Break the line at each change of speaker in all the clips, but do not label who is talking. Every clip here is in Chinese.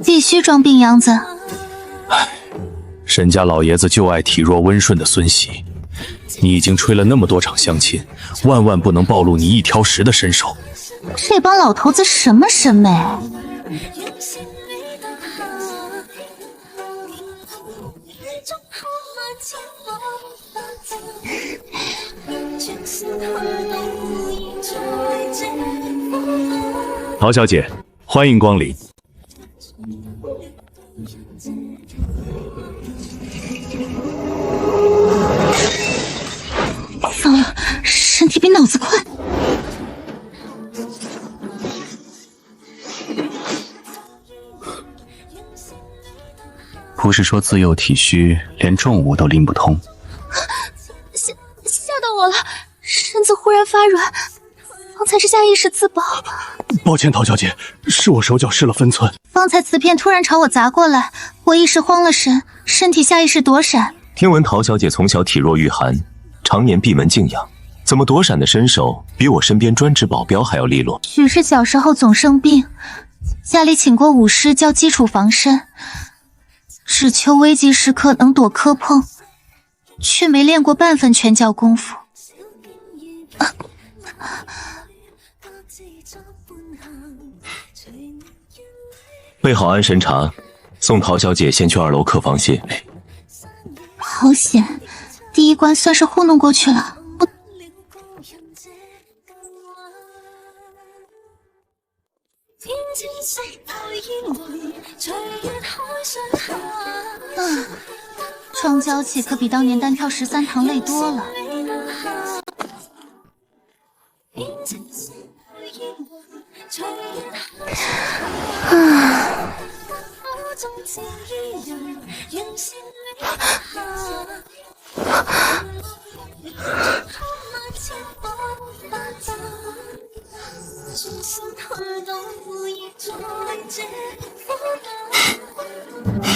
必须装病样子。
沈家老爷子就爱体弱温顺的孙媳，你已经吹了那么多场相亲，万万不能暴露你一条十的身手。
这帮老头子什么审美？
陶小姐，欢迎光临。
糟了，身体比脑子快。
不是说自幼体虚，连重物都拎不通。
吓到我了，身子忽然发软，方才是下意识自保。
抱歉，陶小姐，是我手脚失了分寸。
方才瓷片突然朝我砸过来，我一时慌了神，身体下意识躲闪。
听闻陶小姐从小体弱御寒，常年闭门静养，怎么躲闪的身手比我身边专职保镖还要利落？
许是小时候总生病，家里请过武师教基础防身，只求危急时刻能躲磕碰，却没练过半分拳脚功夫。
备好安神茶，送陶小姐先去2楼客房歇。
好险，第一关算是糊弄过去了。装娇气可比当年单挑13堂累多了。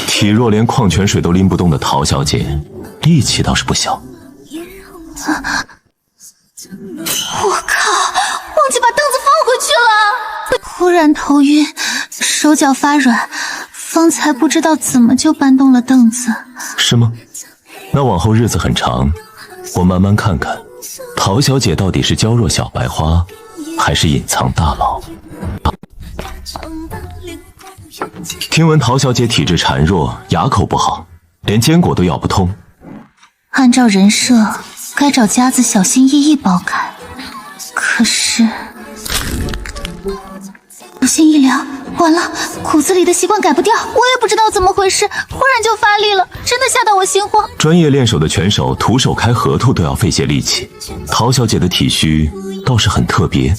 体弱连矿泉水都拎不动的陶小姐，力气倒是不小。
我靠，忘记把凳子放回去了。忽然头晕，手脚发软，方才不知道怎么就搬动了凳子。
是吗？那往后日子很长，我慢慢看看，陶小姐到底是娇弱小白花，还是隐藏大佬。听闻陶小姐体质孱弱，牙口不好，连坚果都咬不通。
按照人设，该找夹子小心翼翼剥开，可是不幸一凉，完了，骨子里的习惯改不掉，我也不知道怎么回事，忽然就发力了，真的吓到我心慌。
专业练手的拳手徒手开合兔都要费些力气，陶小姐的体虚倒是很特别。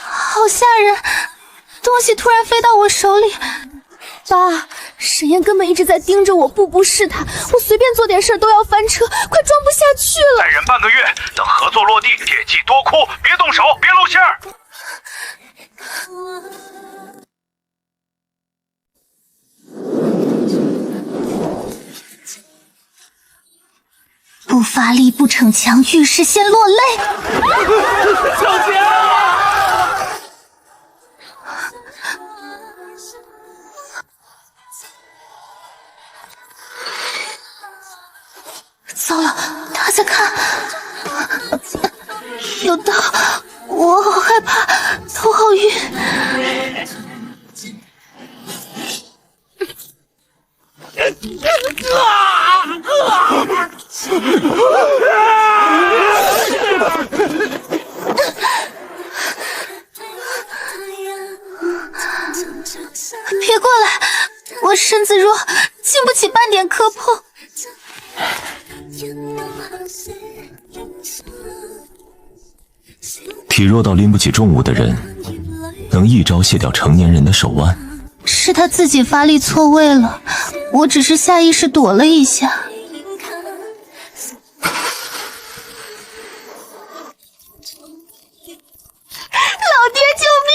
好吓人，东西突然飞到我手里。
爸，沈燕根本一直在盯着我，步步试探，我随便做点事都要翻车，快装不下去了。
再忍半个月，等合作落地，切记多哭，别动手，别露馅儿。
不发力不逞强，遇事先落泪。
小姐啊！
糟了，他在看，有刀，我好害怕，头好晕。别过来，我身子弱，经不起半点磕碰。
体弱到拎不起重物的人，能一招卸掉成年人的手腕。
是他自己发力错位了，我只是下意识躲了一下。
老爹救命！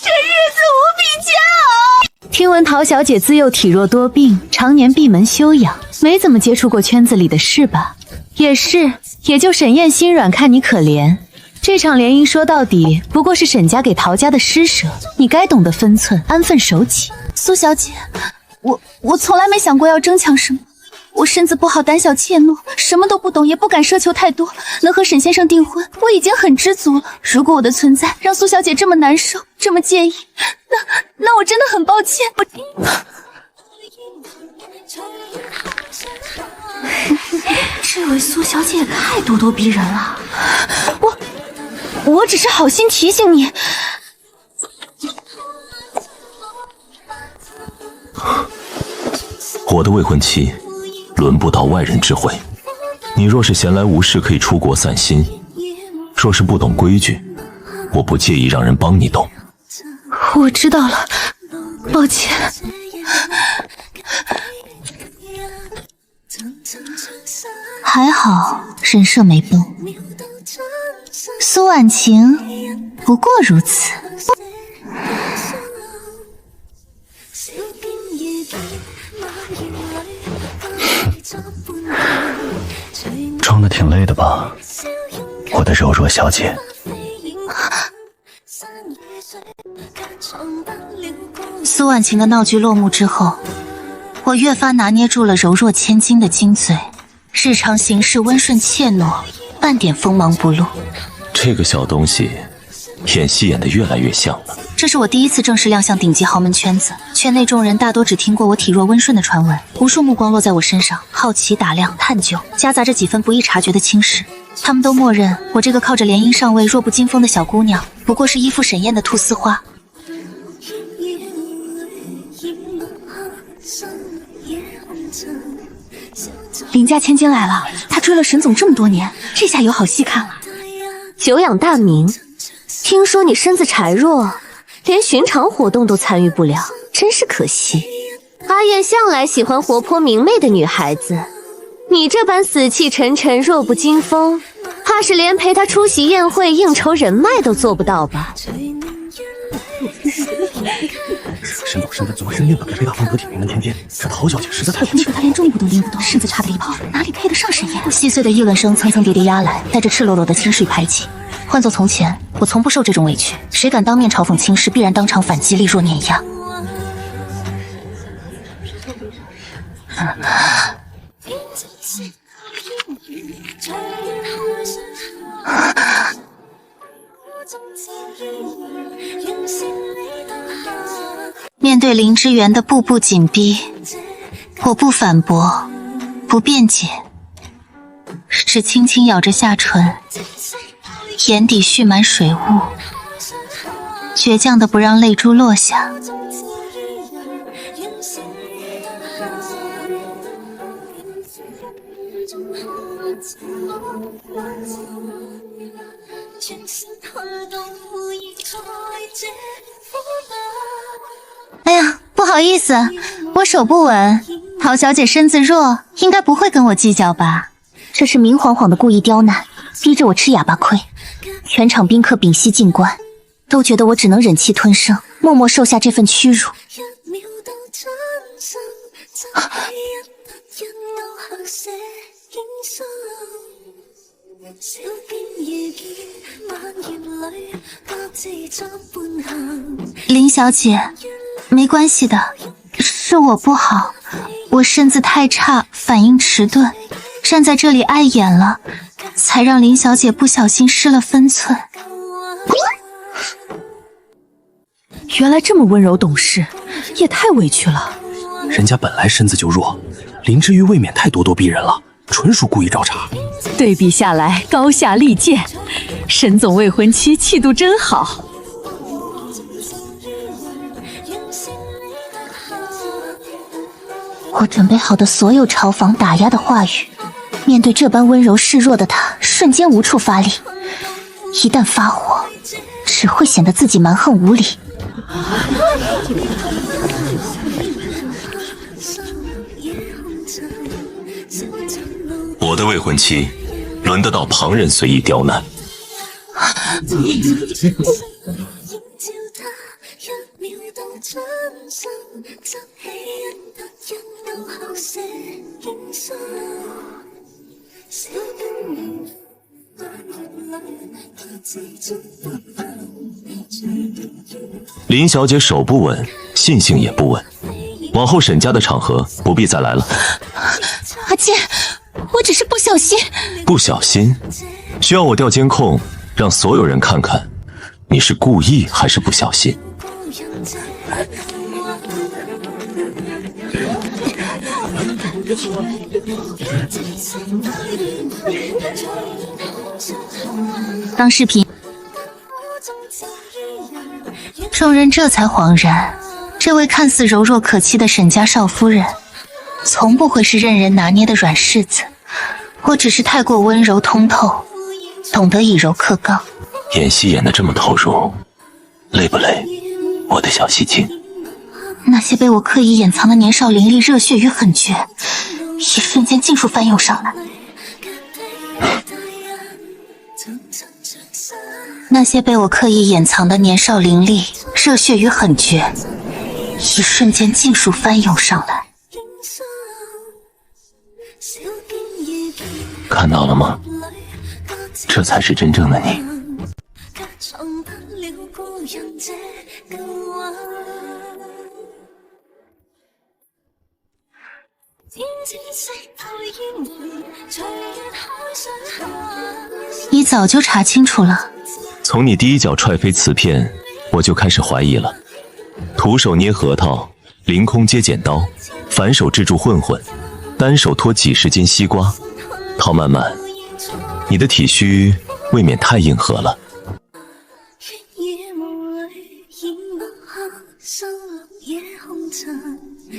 这日子无比煎熬。听闻陶小姐自幼体弱多病，常年闭门休养，没怎么接触过圈子里的事吧？也是，也就沈燕心软，看你可怜。这场联姻说到底不过是沈家给陶家的施舍，你该懂得分寸，安分守己。
苏小姐，我从来没想过要争抢什么。我身子不好，胆小怯懦，什么都不懂，也不敢奢求太多。能和沈先生订婚，我已经很知足了。如果我的存在让苏小姐这么难受，这么介意，那我真的很抱歉。
这位苏小姐也太咄咄逼人了。
我只是好心提醒你。
我的未婚妻轮不到外人知会。你若是闲来无事，可以出国散心；若是不懂规矩，我不介意让人帮你动。
我知道了，抱歉。还好人设没崩，苏婉晴不过如此。
装得挺累的吧，我的柔弱小姐。
苏婉晴的闹剧落幕之后，我越发拿捏住了柔弱千金的精髓，日常行事温顺怯懦，半点锋芒不露。
这个小东西演戏演得越来越像了。
这是我第一次正式亮相顶级豪门圈子，圈内众人大多只听过我体弱温顺的传闻，无数目光落在我身上，好奇、打量、探究，夹杂着几分不易察觉的轻视。他们都默认我这个靠着联姻上位弱不禁风的小姑娘，不过是依附沈燕的菟丝花。
林家千金来了，她追了沈总这么多年，这下有好戏看了。久仰大名，听说你身子孱弱，连寻常活动都参与不了，真是可惜。阿燕向来喜欢活泼明媚的女孩子，你这般死气沉沉、弱不禁风，怕是连陪她出席宴会、应酬人脉都做不到吧？
沈总身份最为认定的，配大方得体、名门天仙，这陶小姐实在太不起眼。
她连中部都拎不动，身子差的离谱，哪里配得上沈燕？细碎的议论声层层叠叠压来，带着赤裸裸的清水排挤。换做从前，我从不受这种委屈，谁敢当面嘲讽轻视，必然当场反击，力若碾压。面对林之源的步步紧逼，我不反驳，不辩解，只轻轻咬着下唇，眼底蓄满水雾，倔强的不让泪珠落下。哎呀，不好意思，我手不稳，陶小姐身子弱，应该不会跟我计较吧？这是明晃晃的故意刁难，逼着我吃哑巴亏。全场宾客屏息静观，都觉得我只能忍气吞声，默默受下这份屈辱。林小姐，没关系的，是我不好，我身子太差，反应迟钝，站在这里碍眼了，才让林小姐不小心失了分寸。
原来这么温柔懂事，也太委屈了。
人家本来身子就弱，林之瑜未免太咄咄逼人了，纯属故意找茬。
对比下来，高下立见。沈总未婚妻气度真好。
我准备好的所有嘲讽打压的话语，面对这般温柔示弱的他，瞬间无处发力。一旦发火，只会显得自己蛮横无理。
我的未婚妻，轮得到旁人随意刁难？林小姐手不稳，信性也不稳，往后沈家的场合不必再来了。
阿健，我只是不小心。
不小心？需要我调监控，让所有人看看，你是故意还是不小心？
当视频，众人这才恍然，这位看似柔弱可欺的沈家少夫人，从不会是任人拿捏的软柿子。我只是太过温柔通透，懂得以柔克刚。
演戏演得这么投入，累不累？我的小戏精。
那些被我刻意掩藏的年少凌厉、热血与狠绝，一瞬间尽数翻涌上来。那些被我刻意掩藏的年少凌厉、热血与狠绝，一瞬间尽数翻涌上来。
看到了吗？这才是真正的你。
你早就查清楚了。
从你第一脚踹飞瓷片，我就开始怀疑了。徒手捏核桃，凌空接剪刀，反手制住混混，单手拖几十斤西瓜。陶曼曼，你的体虚未免太硬核了。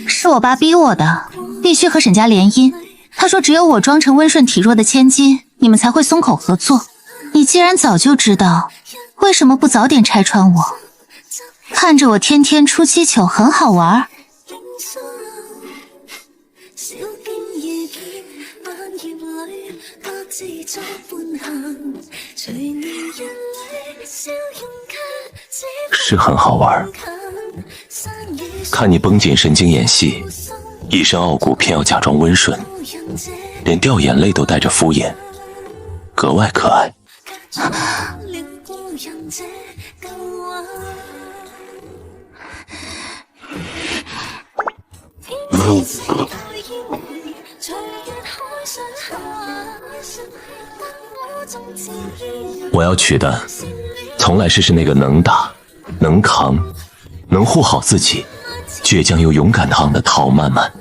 是我爸逼我的，必须和沈家联姻。他说只有我装成温顺体弱的千金，你们才会松口合作。你既然早就知道，为什么不早点拆穿我？看着我天天出气球很好玩。
是很好玩，看你绷紧神经演戏，一身傲骨偏要假装温顺，连掉眼泪都带着敷衍，格外可爱。我要娶的从来是那个能打能扛能护好自己倔强又勇敢的的陶曼曼。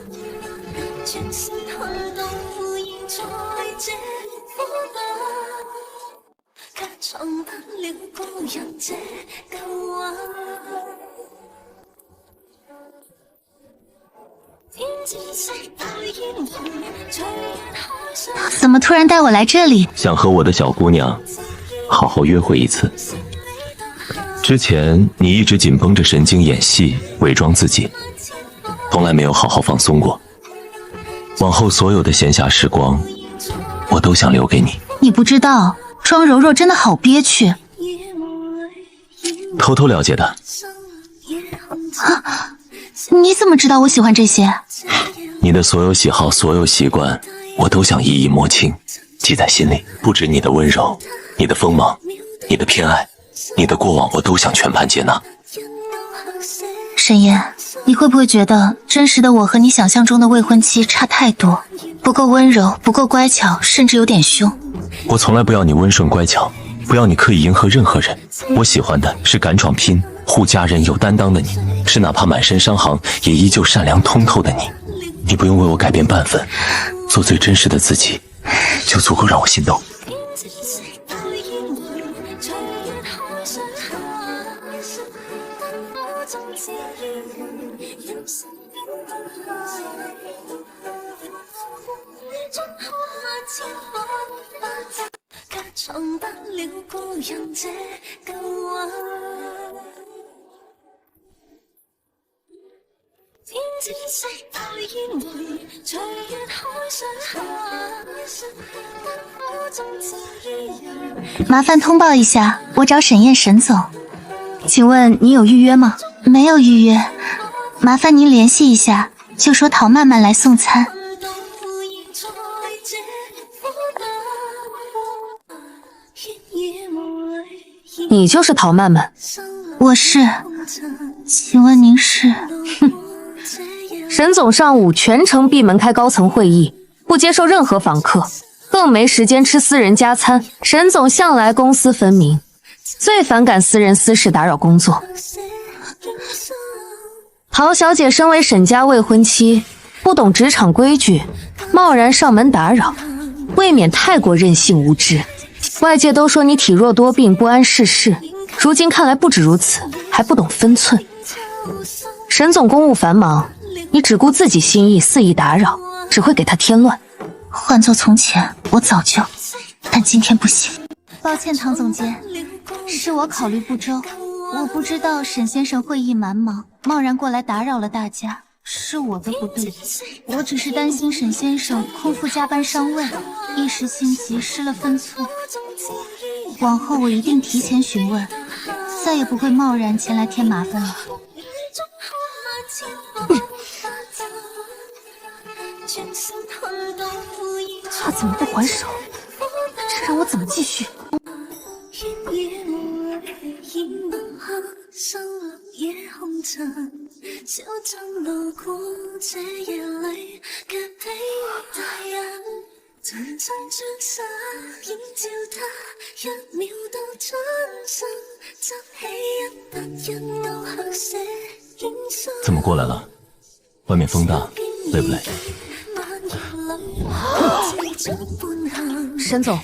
怎么突然带我来这里？
想和我的小姑娘好好约会一次。之前你一直紧绷着神经演戏，伪装自己，从来没有好好放松过。往后所有的闲暇时光，我都想留给你。
你不知道，装柔弱真的好憋屈。
偷偷了解的。
啊，你怎么知道我喜欢这些？
你的所有喜好、所有习惯，我都想一一摸清，记在心里。不止你的温柔，你的锋芒，你的偏爱，你的过往，我都想全盘接纳。
沈嫣，你会不会觉得真实的我和你想象中的未婚妻差太多？不够温柔，不够乖巧，甚至有点凶。
我从来不要你温顺乖巧，不要你刻意迎合任何人。我喜欢的是敢闯拼、护家人、有担当的你，是哪怕满身伤痕也依旧善良通透的你。你不用为我改变半分，做最真实的自己，就足够让我心动。
天知識到煙回，隨
麻烦通报一下，我找沈燕沈总。
请问你有预约吗？
没有预约，麻烦您联系一下，就说陶曼曼来送餐。
你就是陶曼曼？
我是。请问您是？
沈总上午全程闭门开高层会议，不接受任何访客，更没时间吃私人加餐。沈总向来公私分明，最反感私人私事打扰工作。陶小姐身为沈家未婚妻，不懂职场规矩，贸然上门打扰，未免太过任性无知。外界都说你体弱多病，不谙世事，如今看来不止如此，还不懂分寸。沈总公务繁忙，你只顾自己心意，肆意打扰，只会给他添乱。
换做从前，我早就，但今天不行。抱歉，唐总监，是我考虑不周，我不知道沈先生会议蛮忙，贸然过来打扰了大家，是我的不对。我只是担心沈先生空腹加班伤胃，一时心急失了分寸。往后我一定提前询问，再也不会贸然前来添麻烦了。
他怎么不还手？这让我怎么继续？
怎么过来了？外面风大，累不累？
沈总，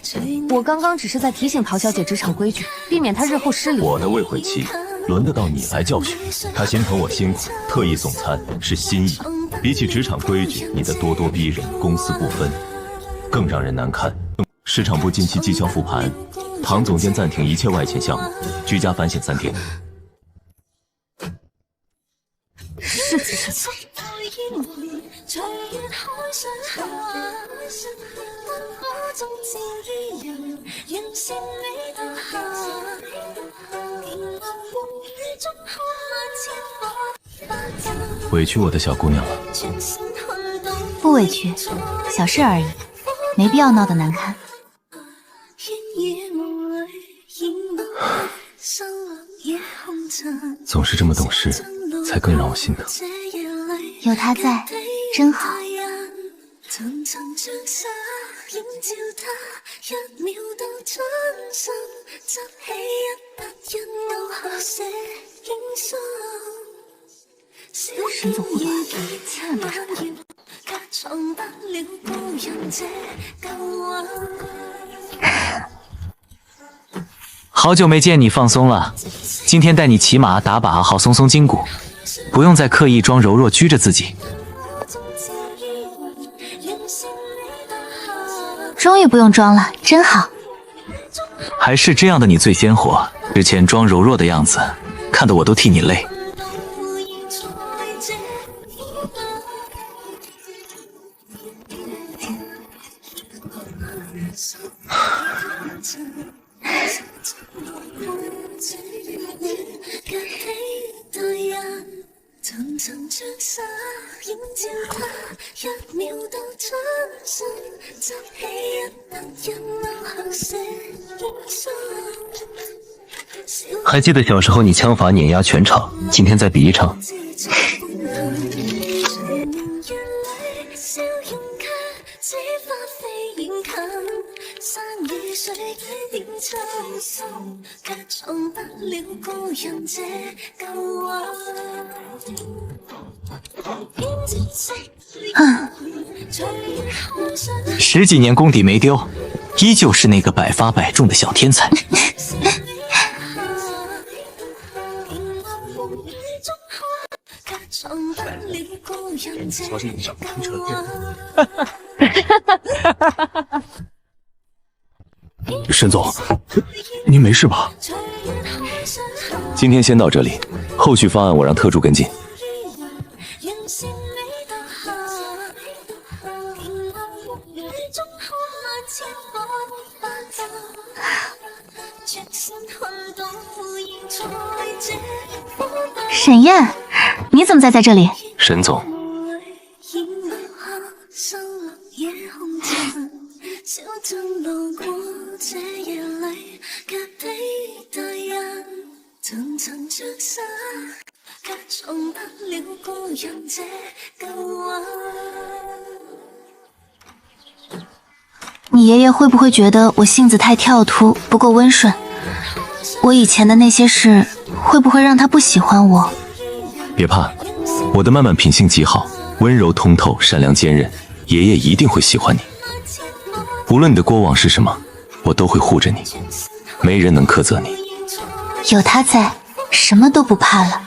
我刚刚只是在提醒陶小姐职场规矩，避免她日后失礼。
我的未婚妻，轮得到你来教训？她心疼我辛苦，特意送餐，是心意。比起职场规矩，你的咄咄逼人、公私不分，更让人难看。市场部近期绩效复盘，唐总监暂停一切外签项目，居家反省3天。
是沈总。
委屈我的小姑娘了。
不委屈，小事而已，没必要闹得难看。
总是这么懂事，才更让我心疼。
有他在，真好。
沈总护短，千万别惹他。
好久没见你放松了，今天带你骑马打把，好松松筋骨，不用再刻意装柔弱拘着自己。
终于不用装了，真好。
还是这样的你最鲜活，之前装柔弱的样子，看得我都替你累。
还记得小时候你枪法碾压全场，今天再比一场。
10几年功底没丢，依旧是那个百发百中的小天才。
沈总，您没事吧？
今天先到这里，后续方案我让特助跟进。
沈燕，你怎么在这里？
沈总，
你爷爷会不会觉得我性子太跳突，不够温顺？我以前的那些事，会不会让他不喜欢我？
别怕，我的曼曼品性极好，温柔通透，善良坚韧，爷爷一定会喜欢你。无论你的过往是什么，我都会护着你，没人能苛责你。
有他在，什么都不怕了。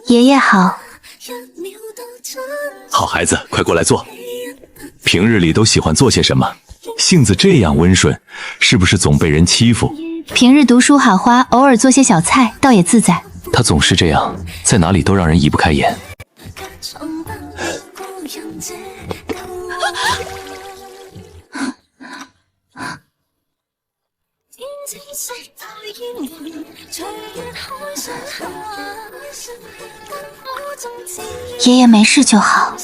爷爷好。
好孩子，快过来坐。平日里都喜欢做些什么？性子这样温顺，是不是总被人欺负？
平日读书好花，偶尔做些小菜，倒也自在。
他总是这样，在哪里都让人移不开眼。
爷爷没事就好。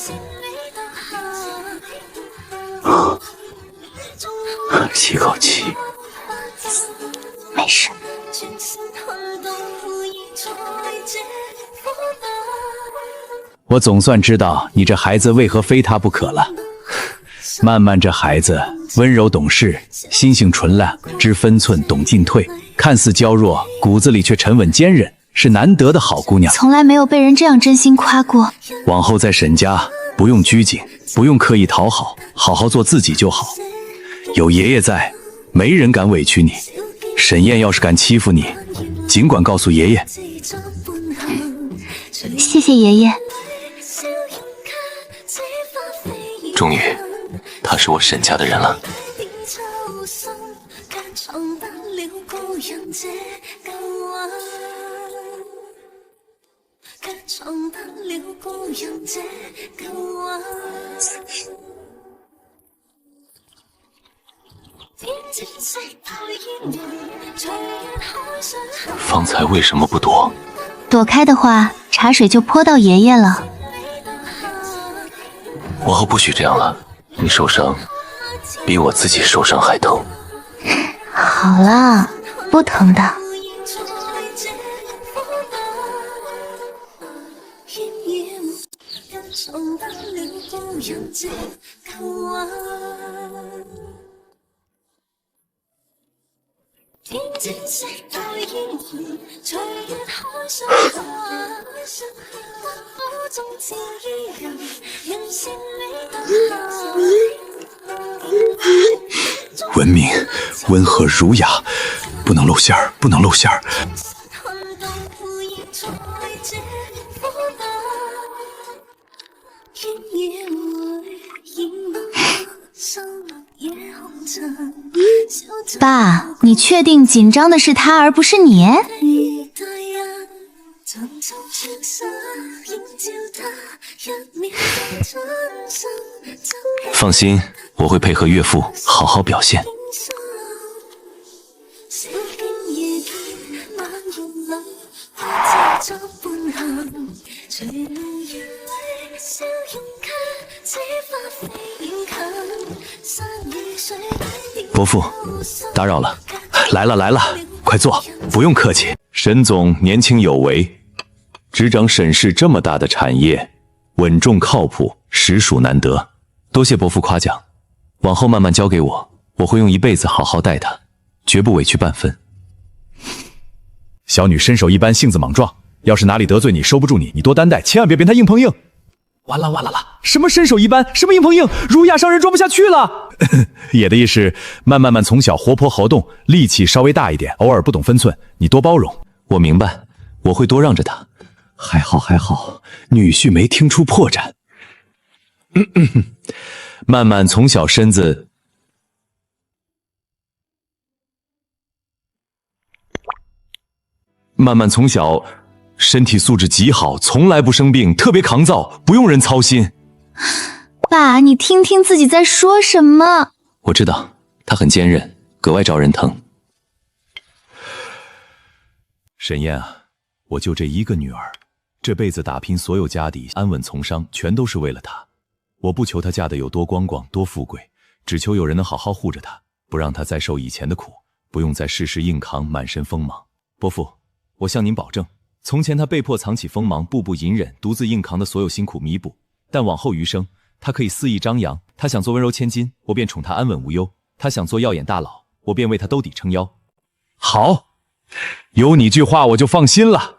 吸口气。
没事。
我总算知道你这孩子为何非他不可了。曼曼这孩子温柔懂事，心性纯良，知分寸，懂进退，看似娇弱，骨子里却沉稳坚韧，是难得的好姑娘。
从来没有被人这样真心夸过。
往后在沈家，不用拘谨，不用刻意讨好，好好做自己就好。有爷爷在，没人敢委屈你。沈燕要是敢欺负你，尽管告诉爷爷。
谢谢爷爷。
终于，他是我沈家的人了。方才为什么不躲？
躲开的话，茶水就泼到爷爷了。
往后不许这样了，你受伤比我自己受伤还疼。
好了，不疼的。
文明、温和、儒雅，不能露馅儿，不能露馅儿。
爸，你确定紧张的是他而不是你？
放心，我会配合岳父好好表现。伯父，打扰了。
来了来了，快坐，不用客气。
沈总年轻有为，执掌沈氏这么大的产业，稳重靠谱，实属难得。多谢伯父夸奖，往后慢慢交给我，我会用一辈子好好待他，绝不委屈半分。
小女身手一般，性子莽撞，要是哪里得罪你，收不住你，你多担待，千万别变她硬碰硬。完了完了了！什么身手一般，什么硬碰硬，儒雅商人装不下去了。爷的意是，曼曼从小活泼好动，力气稍微大一点，偶尔不懂分寸，你多包容。
我明白，我会多让着他。
还好还好，女婿没听出破绽。
曼曼从小身子曼曼从小身体素质极好，从来不生病，特别抗造，不用人操心。
爸，你听听自己在说什么。
我知道，她很坚韧，格外招人疼。
沈燕啊，我就这一个女儿，这辈子打拼所有家底，安稳从商，全都是为了她。我不求她嫁得有多光光多富贵，只求有人能好好护着她，不让她再受以前的苦，不用再事事硬扛，满身锋芒。伯父，我向您保证，从前她被迫藏起锋芒，步步隐忍，独自硬扛的所有辛苦弥补，但往后余生，她可以肆意张扬。她想做温柔千金，我便宠她安稳无忧；她想做耀眼大佬，我便为她兜底撑腰。
好，有你句话我就放心了。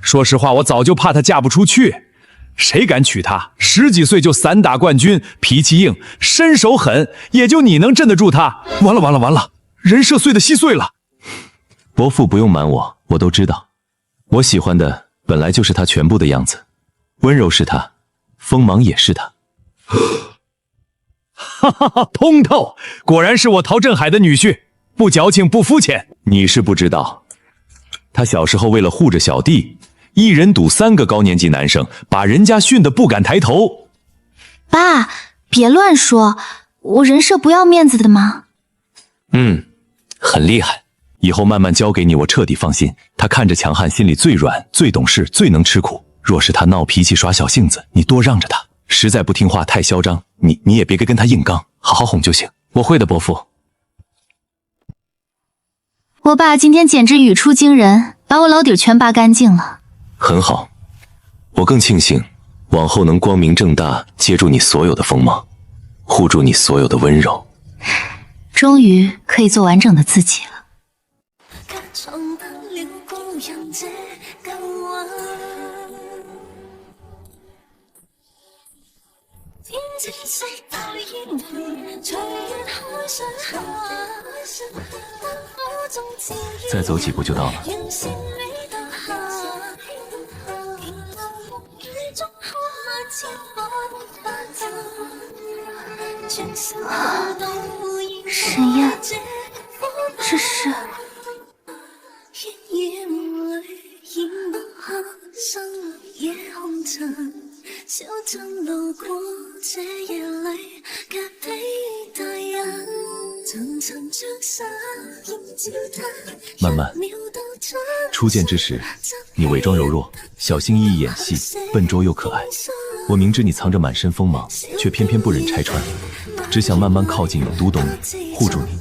说实话，我早就怕她嫁不出去。谁敢娶她？10几岁就散打冠军，脾气硬，身手狠，也就你能镇得住她。完了完了完了，人设碎得稀碎了。伯父不用瞒我，我都知道。我喜欢的本来就是她全部的样子，温柔是她，锋芒也是她。哈哈哈，通透，果然是我陶振海的女婿，不矫情不肤浅。你是不知道，他小时候为了护着小弟，一人堵3个高年级男生，把人家训得不敢抬头。
爸，别乱说，我人设不要面子的吗？
很厉害，以后慢慢教给你，我彻底放心。他看着强悍，心里最软，最懂事，最能吃苦。若是他闹脾气耍小性子，你多让着他。实在不听话太嚣张，你也别跟他硬刚，好好哄就行。我会的，伯父。
我爸今天简直语出惊人，把我老底全扒干净了。
很好，我更庆幸往后能光明正大接住你所有的锋芒，护住你所有的温柔。
终于可以做完整的自己了。
再走几步就到了。
沈燕，这是……
慢慢，初见之时，你伪装柔弱，小心翼翼演戏，笨拙又可爱。我明知你藏着满身锋芒，却偏偏不忍拆穿，只想慢慢靠近你，读懂你，护住你。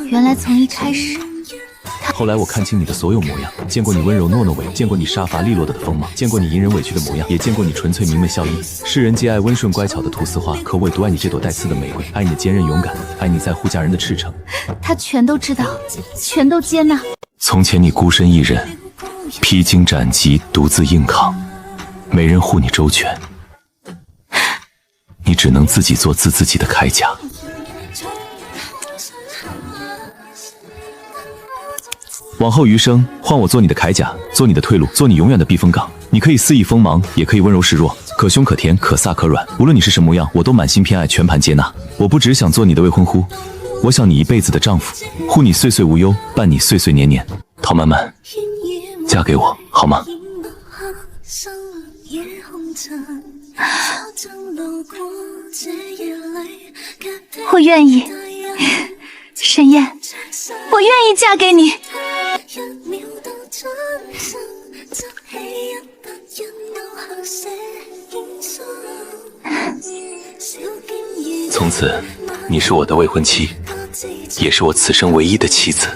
原来从一开始，
后来我看清你的所有模样，见过你温柔糯糯伪，见过你杀伐利落的锋芒，见过你隐忍委屈的模样，也见过你纯粹明媚笑意。世人皆爱温顺乖巧的菟丝花，可我独爱你这朵带刺的玫瑰，爱你的坚韧勇敢，爱你在乎家人的赤诚。
他全都知道，全都接纳。
从前你孤身一人，披荆斩棘，独自硬扛，没人护你周全，你只能自己做自己的铠甲。往后余生，换我做你的铠甲，做你的退路，做你永远的避风港。你可以肆意锋芒，也可以温柔示弱，可凶可甜，可飒可软。无论你是什么模样，我都满心偏爱，全盘接纳。我不只想做你的未婚夫，我想你一辈子的丈夫，护你岁岁无忧，伴你岁岁年年。陶曼曼，嫁给我好吗？
我愿意，沈燕，我愿意嫁给你。
从此，你是我的未婚妻，也是我此生唯一的妻子。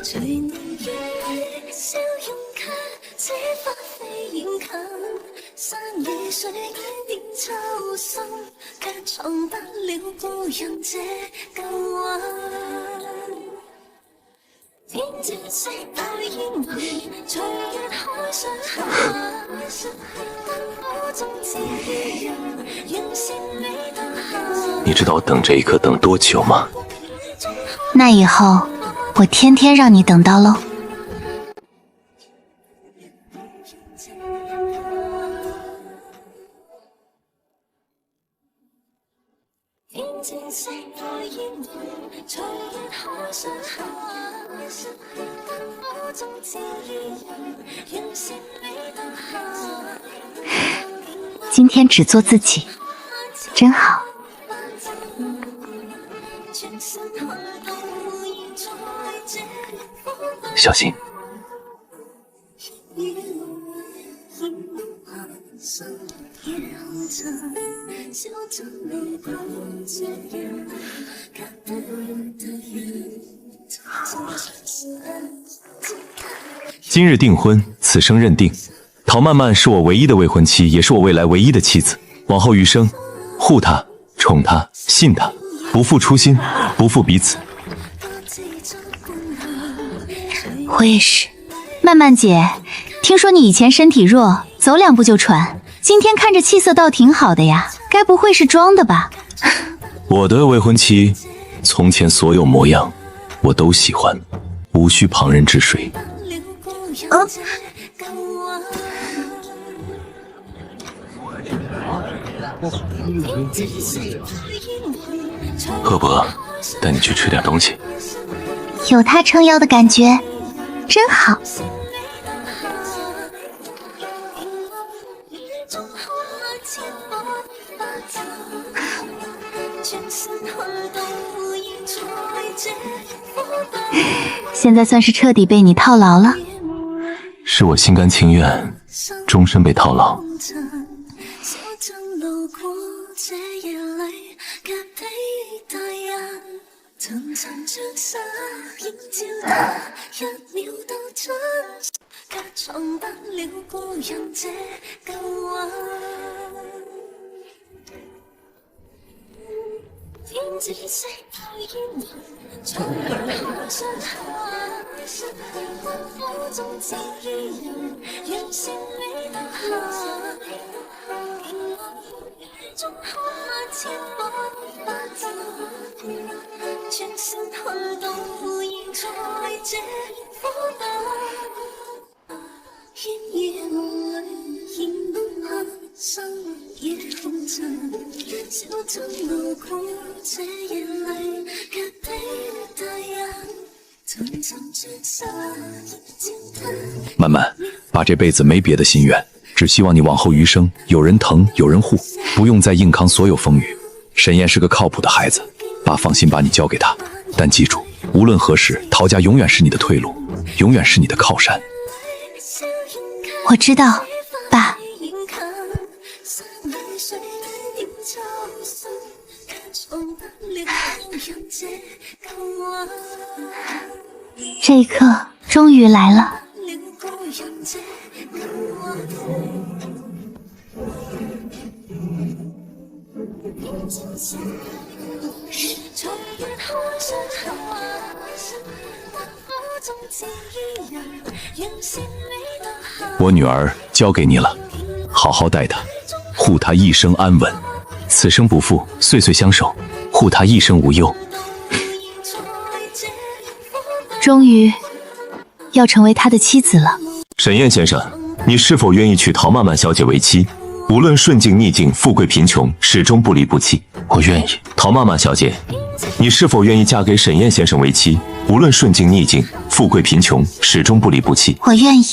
你知道我等这一刻等多久吗？
那以后，我天天让你等到喽。今天只做自己，真好。
小心。今日订婚，此生认定。陶曼曼是我唯一的未婚妻，也是我未来唯一的妻子。往后余生，护她、宠她、信她，不负初心，不负彼此。
我也是。曼曼姐，听说你以前身体弱，走2步就喘，今天看着气色倒挺好的呀，该不会是装的吧？
我的未婚妻，从前所有模样，我都喜欢，无需旁人治水。饿不饿？带你去吃点东西。
有他撑腰的感觉，真好。现在算是彻底被你套牢了。
是我心甘情愿，终身被套牢。曼曼，爸这辈子没别的心愿，只希望你往后余生有人疼有人护，不用再硬扛所有风雨。沈燕是个靠谱的孩子，爸放心把你交给他。但记住，无论何时，陶家永远是你的退路，永远是你的靠山。
我知道，爸。这一刻终于来了。
我女儿交给你了，好好待她，护她一生安稳，此生不负，岁岁相守，护她一生无忧。
终于要成为他的妻子了。
沈燕先生，你是否愿意娶陶曼曼小姐为妻？无论顺境逆境，富贵贫穷，始终不离不弃。我愿意。陶曼曼小姐，你是否愿意嫁给沈燕先生为妻？无论顺境逆境，富贵贫穷，始终不离不弃。
我愿意。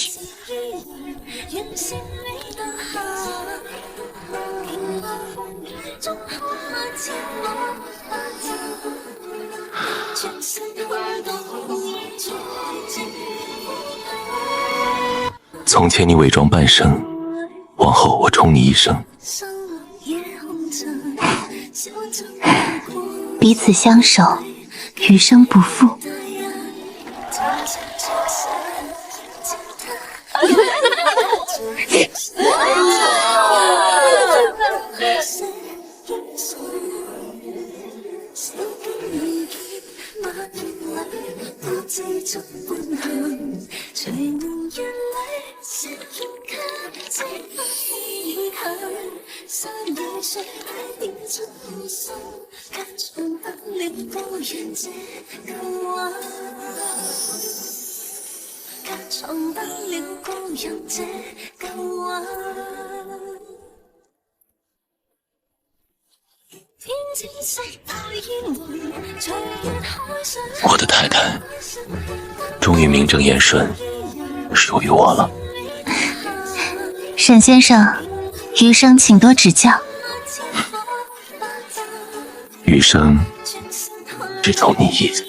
从前你伪装半生，往后我宠你一生。
彼此相守，余生不负。
我的太太终于名正言顺属于我了。
沈先生，余生请多指教。
余生只投你一人。